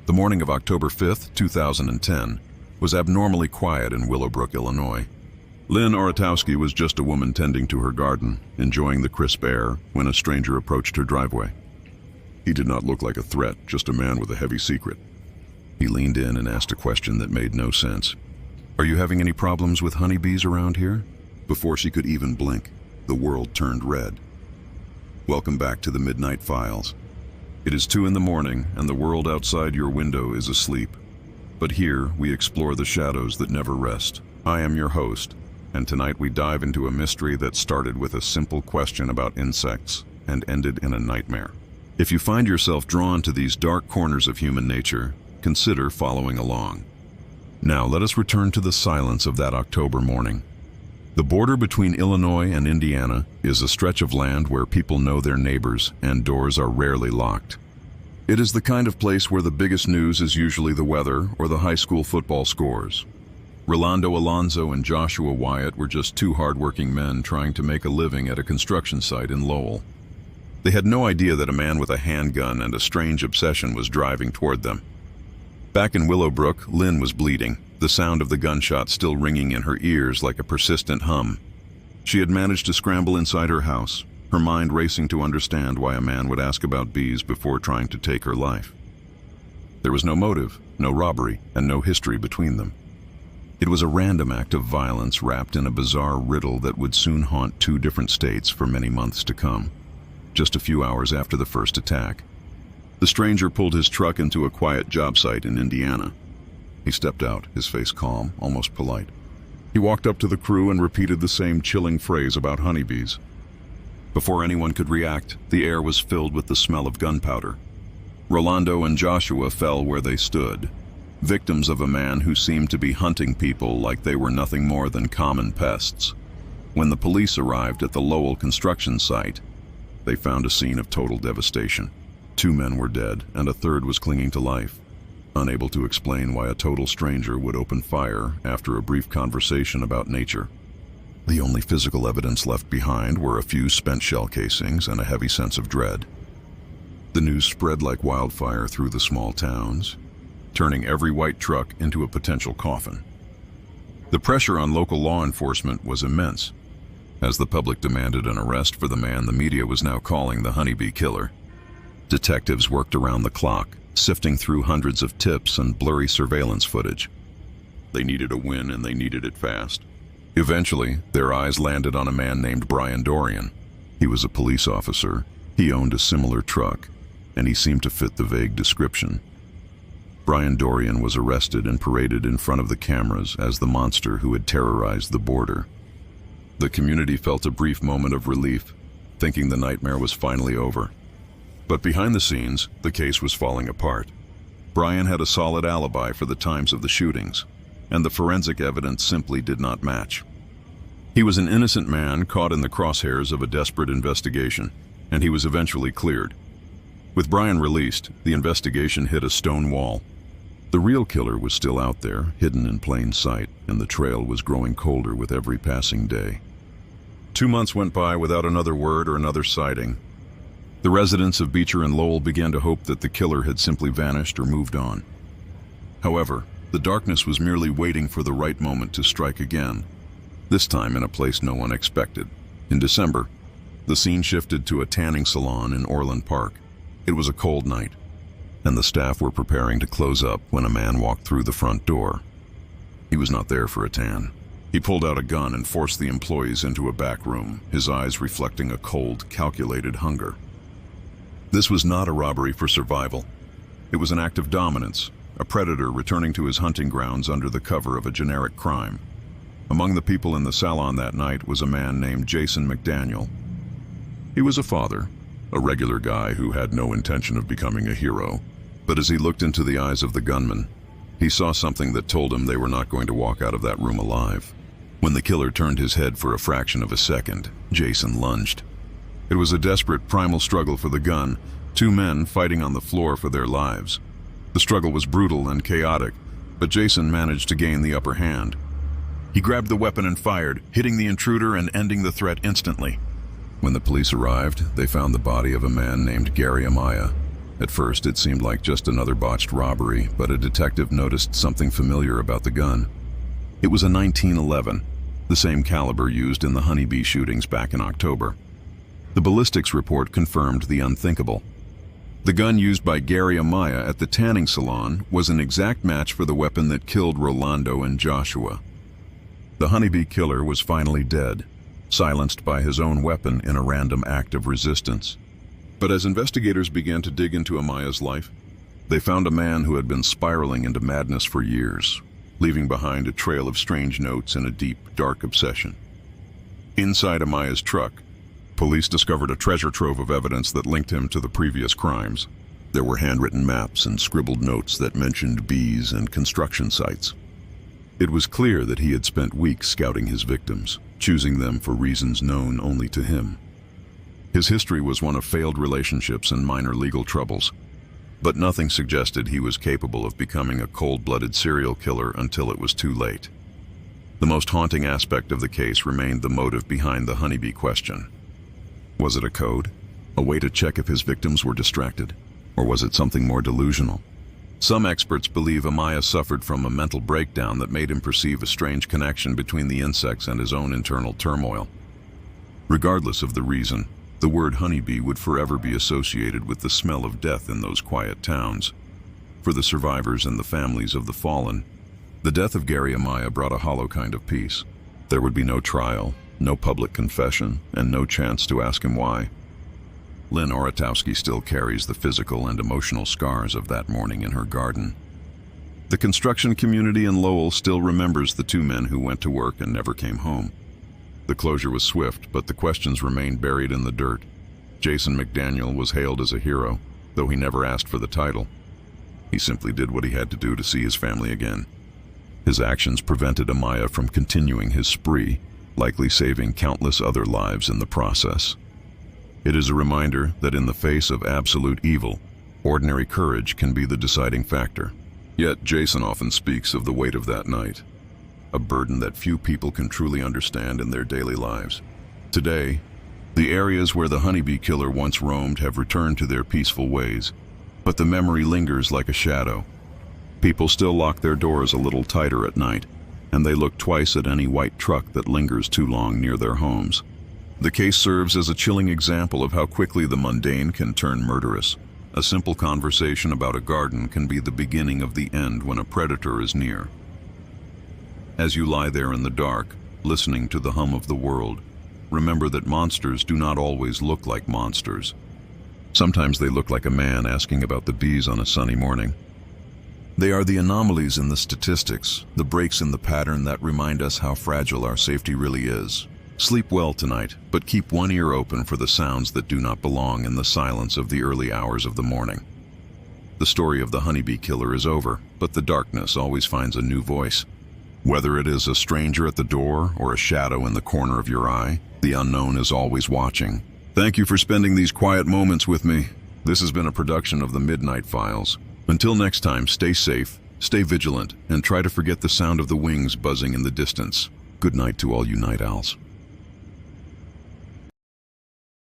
The morning of October 5th, 2010, was abnormally quiet in Willowbrook, Illinois. Lynn Oratowski was just a woman tending to her garden, enjoying the crisp air, when a stranger approached her driveway. He did not look like a threat, just a man with a heavy secret. He leaned in and asked a question that made no sense. "Are you having any problems with honeybees around here?" Before she could even blink, the world turned red. Welcome back to the Midnight Files. It is 2 a.m, and the world outside your window is asleep. But here, we explore the shadows that never rest. I am your host, and tonight we dive into a mystery that started with a simple question about insects and ended in a nightmare. If you find yourself drawn to these dark corners of human nature, consider following along. Now, let us return to the silence of that October morning. The border between Illinois and Indiana is a stretch of land where people know their neighbors and doors are rarely locked. It is the kind of place where the biggest news is usually the weather or the high school football scores. Rolando Alonso and Joshua Wyatt were just two hardworking men trying to make a living at a construction site in Lowell. They had no idea that a man with a handgun and a strange obsession was driving toward them. Back in Willowbrook, Lynn was bleeding, the sound of the gunshot still ringing in her ears like a persistent hum. She had managed to scramble inside her house, her mind racing to understand why a man would ask about bees before trying to take her life. There was no motive, no robbery, and no history between them. It was a random act of violence wrapped in a bizarre riddle that would soon haunt 2 different states for many months to come. Just a few hours after the first attack, the stranger pulled his truck into a quiet job site in Indiana. He stepped out, his face calm, almost polite. He walked up to the crew and repeated the same chilling phrase about honeybees. Before anyone could react, the air was filled with the smell of gunpowder. Rolando and Joshua fell where they stood, victims of a man who seemed to be hunting people like they were nothing more than common pests. When the police arrived at the Lowell construction site, they found a scene of total devastation. 2 men were dead, and a third was clinging to life, unable to explain why a total stranger would open fire after a brief conversation about nature. The only physical evidence left behind were a few spent shell casings and a heavy sense of dread. The news spread like wildfire through the small towns, turning every white truck into a potential coffin. The pressure on local law enforcement was immense, as the public demanded an arrest for the man the media was now calling the honeybee killer. Detectives worked around the clock, sifting through hundreds of tips and blurry surveillance footage. They needed a win, and they needed it fast. Eventually, their eyes landed on a man named Brian Dorian. He was a police officer, he owned a similar truck, and he seemed to fit the vague description. Brian Dorian was arrested and paraded in front of the cameras as the monster who had terrorized the border. The community felt a brief moment of relief, thinking the nightmare was finally over. But behind the scenes, the case was falling apart. Brian had a solid alibi for the times of the shootings, and the forensic evidence simply did not match. He was an innocent man caught in the crosshairs of a desperate investigation, and he was eventually cleared. With Brian released, the investigation hit a stone wall. The real killer was still out there, hidden in plain sight, and the trail was growing colder with every passing day. 2 months went by without another word or another sighting. The residents of Beecher and Lowell began to hope that the killer had simply vanished or moved on. However, the darkness was merely waiting for the right moment to strike again, this time in a place no one expected. In December, the scene shifted to a tanning salon in Orland Park. It was a cold night, and the staff were preparing to close up when a man walked through the front door. He was not there for a tan. He pulled out a gun and forced the employees into a back room, his eyes reflecting a cold, calculated hunger. This was not a robbery for survival. It was an act of dominance, a predator returning to his hunting grounds under the cover of a generic crime. Among the people in the salon that night was a man named Jason McDaniel. He was a father, a regular guy who had no intention of becoming a hero. But as he looked into the eyes of the gunman, he saw something that told him they were not going to walk out of that room alive. When the killer turned his head for a fraction of a second, Jason lunged. It was a desperate primal struggle for the gun, 2 men fighting on the floor for their lives. The struggle was brutal and chaotic, but Jason managed to gain the upper hand. He grabbed the weapon and fired, hitting the intruder and ending the threat instantly. When the police arrived, they found the body of a man named Gary Amaya. At first, it seemed like just another botched robbery, but a detective noticed something familiar about the gun. It was a 1911, the same caliber used in the Honeybee shootings back in October. The ballistics report confirmed the unthinkable. The gun used by Gary Amaya at the tanning salon was an exact match for the weapon that killed Rolando and Joshua. The Honeybee killer was finally dead, silenced by his own weapon in a random act of resistance. But as investigators began to dig into Amaya's life, they found a man who had been spiraling into madness for years, leaving behind a trail of strange notes and a deep, dark obsession. Inside Amaya's truck, police discovered a treasure trove of evidence that linked him to the previous crimes. There were handwritten maps and scribbled notes that mentioned bees and construction sites. It was clear that he had spent weeks scouting his victims, choosing them for reasons known only to him. His history was one of failed relationships and minor legal troubles, but nothing suggested he was capable of becoming a cold-blooded serial killer until it was too late. The most haunting aspect of the case remained the motive behind the Honeybee question. Was it a code? A way to check if his victims were distracted? Or was it something more delusional? Some experts believe Amaya suffered from a mental breakdown that made him perceive a strange connection between the insects and his own internal turmoil. Regardless of the reason, the word honeybee would forever be associated with the smell of death in those quiet towns. For the survivors and the families of the fallen, the death of Gary Amaya brought a hollow kind of peace. There would be no trial, no public confession, and no chance to ask him why. Lynn Oratowski still carries the physical and emotional scars of that morning in her garden. The construction community in Lowell still remembers the two men who went to work and never came home. The closure was swift, but the questions remained buried in the dirt. Jason McDaniel was hailed as a hero, though he never asked for the title. He simply did what he had to do to see his family again. His actions prevented Amaya from continuing his spree, likely saving countless other lives in the process. It is a reminder that in the face of absolute evil, ordinary courage can be the deciding factor. Yet Jason often speaks of the weight of that night, a burden that few people can truly understand in their daily lives. Today, the areas where the honeybee killer once roamed have returned to their peaceful ways, but the memory lingers like a shadow. People still lock their doors a little tighter at night, and they look twice at any white truck that lingers too long near their homes. The case serves as a chilling example of how quickly the mundane can turn murderous. A simple conversation about a garden can be the beginning of the end when a predator is near. As you lie there in the dark, listening to the hum of the world, remember that monsters do not always look like monsters. Sometimes they look like a man asking about the bees on a sunny morning. They are the anomalies in the statistics, the breaks in the pattern that remind us how fragile our safety really is. Sleep well tonight, but keep one ear open for the sounds that do not belong in the silence of the early hours of the morning. The story of the honeybee killer is over, but the darkness always finds a new voice. Whether it is a stranger at the door or a shadow in the corner of your eye, the unknown is always watching. Thank you for spending these quiet moments with me. This has been a production of the Midnight Files. Until next time, stay safe, stay vigilant, and try to forget the sound of the wings buzzing in the distance. Good night to all you night owls.